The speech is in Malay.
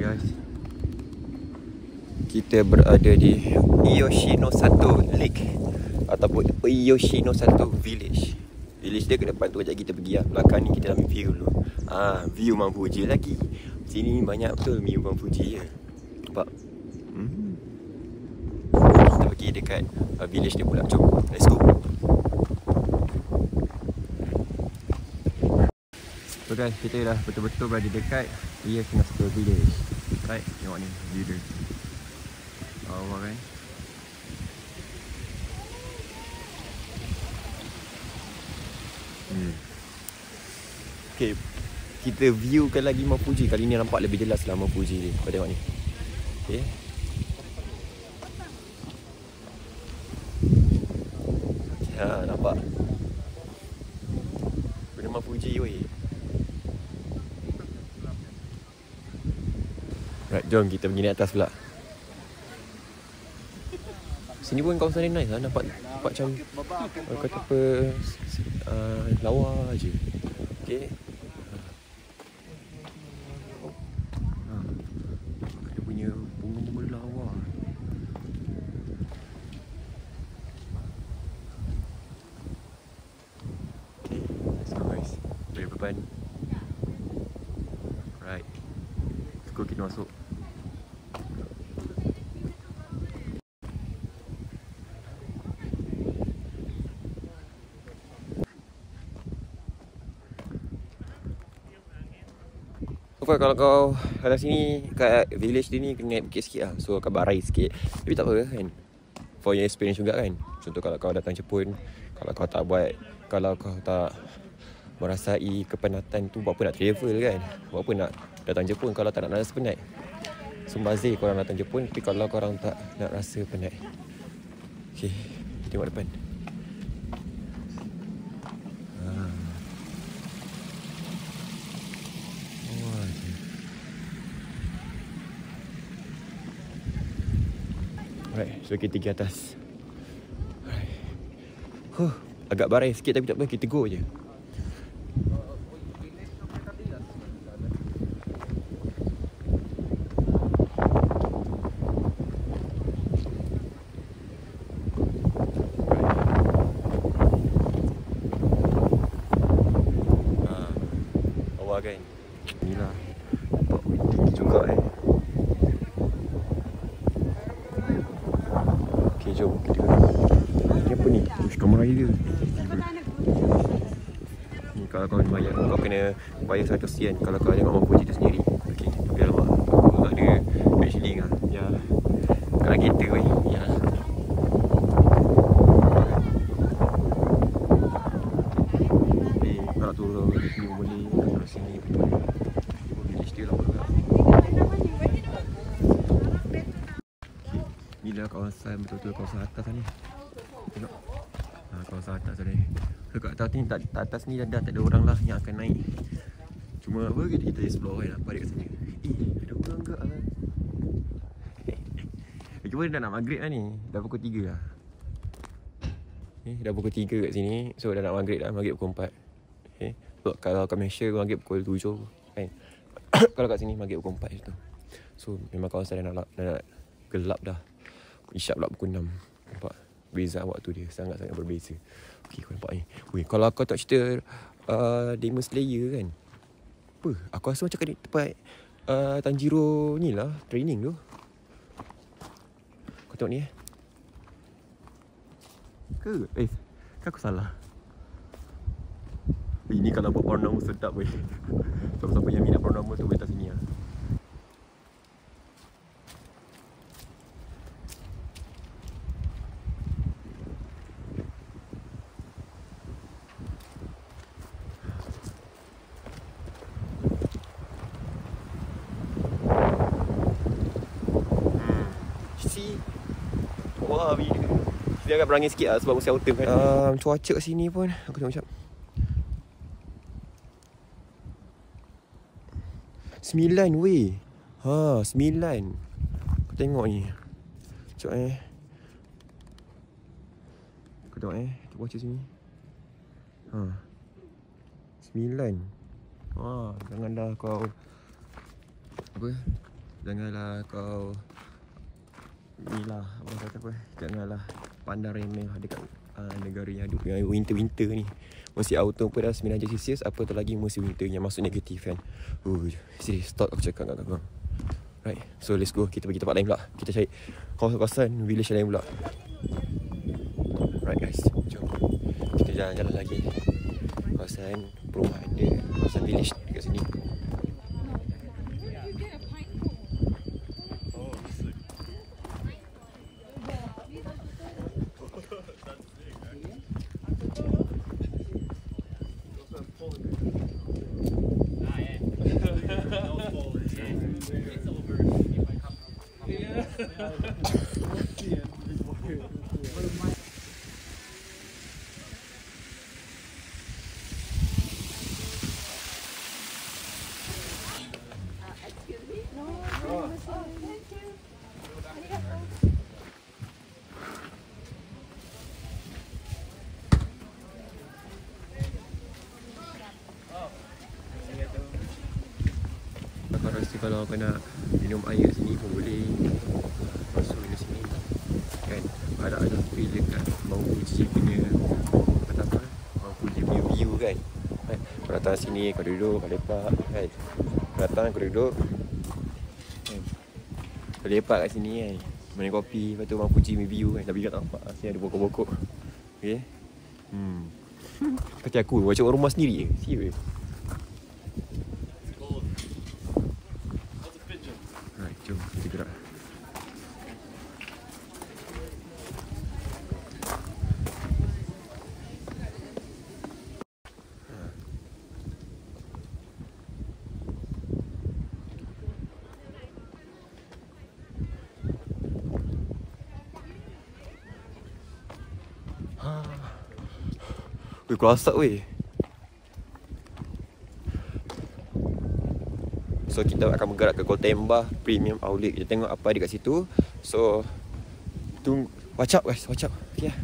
guys, kita berada di Yoshino-1 Lake ataupun Yoshino-1 Village. Village dia ke depan tu, sekejap kita pergi lah. Belakang ni kita ambil view dulu. View Mount Fuji lagi. Sini banyak betul view Mount Fuji ya. Nampak? Kita pergi dekat village dia pula. Jom, let's go. So guys, kita dah betul-betul berada dekat Yoshino-1 Village. Right, tengok ni view dia. Bawah kan. Okay, kita viewkan lagi Mount Fuji. Kali ni nampak lebih jelas lah Mount Fuji ni. Kau tengok ni. Okay. Nampak. Benda Mount Fuji weh. Right, jom kita pergi naik atas pula. Sini pun kawasan dia nice lah. Nampak macam kata apa, lawa je. Okay. Dia punya bunga-bunga lawa. Okay, let's go guys. Dari depan. Right, let's go, kita masuk. So kalau kau kat sini, kat village dia ni, kena naik bukit sikit lah. So kau barai sikit. Tapi tak apa kan, for your experience juga kan. Contoh kalau kau datang Jepun, kalau kau tak merasai kepenatan tu, buat apa nak travel kan. Buat apa nak datang Jepun kalau tak nak rasa penat. Sembazir korang datang Jepun, tapi kalau korang tak nak rasa penat. Okay, tengok depan. Alright, so kita pergi atas. Alright. Agak barai sikit tapi tak apa, kita go je. Bawah kan. Inilah. Nampak tinggi juga Okay, jom kita go. Ni apa ni? Uish, kamera air dia. Ni kalau kau bayar, kau kena bayar 100 yen kalau kau tengok Mount Fuji tu sendiri. Okey, tapi alamak, aku tak ada Michelin lah. Ya. Kalau kereta weh. Ya. Tapi kalau turun ni boleh turun sini betul. Village dia lama juga. Inilah kawasan betul-betul kawasan atas ni. Tengok. Kawasan atas ni. Dekat atas ni, atas ni dah tak ada orang lah yang akan naik. Cuma apa kita explore kan, apa dekat sini. Ada orang ke lah. Cuma dah nak maghrib lah ni. Dah pukul 3 lah. Dah pukul 3 kat sini. So dah nak maghrib lah. Maghrib pukul 4. Okay. So, kalau kat Malaysia maghrib pukul 7 kan. Kalau kat sini maghrib pukul 4 tu. So memang kawasan dah nak gelap dah. Isyak pula pukul 6. Nampak? Beza waktu dia sangat-sangat berbeza. Okay, kau nampak ni. Weh, kalau aku tak cerita Demon Slayer kan, apa? Aku rasa macam kat tempat Tanjiro ni lah, training tu. Kau tengok ni Ke? Kan aku salah? Ini kalau buat paranormal sedap weh. Siapa-siapa yang minat paranormal tu boleh datang sini lah. Wah, dia agak berangin sikit lah sebab musim autumn kan. Cuaca kat sini pun aku tengok macam 9 weh. 9. Kau tengok ni. Sekejap Kau tengok cuaca sini. 9. Jangan dah kau apa Janganlah kau ni lah, abang kata apa, janganlah pandang remeh dekat negara yang winter ni. Musim autumn pun dah 9 darjah Celsius, apa tu lagi musim winter yang masuk negatif kan. Serius, stop aku cakap kat kau. Right, so let's go. Kita pergi tempat lain pula. Kita cari kawasan village lain pula. Right guys, jom kita jalan-jalan lagi. Kawasan perumahan dia, kawasan village dekat sini. Aku rasa kalau kau nak minum air kat sini pun boleh masuk ke sini kan. Ada feel dekat Mount Fuji punya apa Mount Fuji punya view kan. Kau datang sini, kau duduk, kau lepak kan. Kau datang, kau duduk kan. Kau lepak kat sini kan, minum kopi, lepas tu Mount Fuji punya view kan. Tapi kau tak nampak sini ada pokok-pokok. Okay. Kaki aku macam orang rumah sendiri je. Serius. Jom kita gerak. Weh, keluar asap weh. So kita akan bergerak ke Gotemba Premium Outlet. Kita tengok apa ada kat situ. So watch out guys, watch out. Okay lah.